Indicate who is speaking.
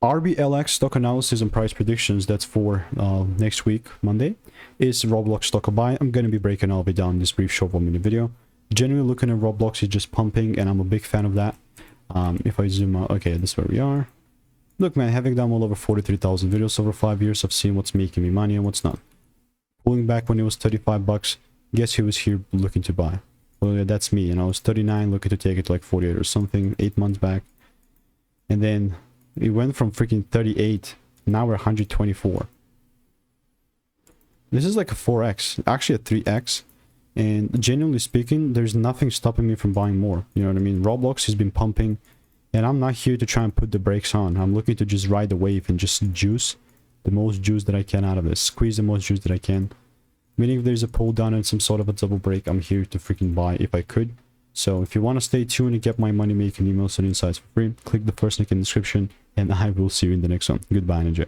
Speaker 1: RBLX stock analysis and price predictions, that's for next week, Monday, is Roblox stock or buy. I'm going to be breaking all of it down in this brief short 1 minute video. Generally looking at Roblox is just pumping, and I'm a big fan of that. If I zoom out, okay, this is where we are. Look, man, having done well over 43,000 videos over 5 years, I've seen what's making me money and what's not. Pulling back when it was 35 bucks, guess who was here looking to buy? Well, yeah, that's me, and I was 39 looking to take it to like 48 or something 8 months back. And then it went from freaking 38, now we're 124. This is like a 4x, actually a 3x. And genuinely speaking, there's nothing stopping me from buying more. You know what I mean? Roblox has been pumping, and I'm not here to try and put the brakes on. I'm looking to just ride the wave and just juice the most juice that I can out of this. Squeeze the most juice that I can. Meaning if there's a pull down and some sort of a double break, I'm here to freaking buy if I could. So if you want to stay tuned and get my money making emails and insights for free, click the first link in the description, and I will see you in the next one. Goodbye and enjoy.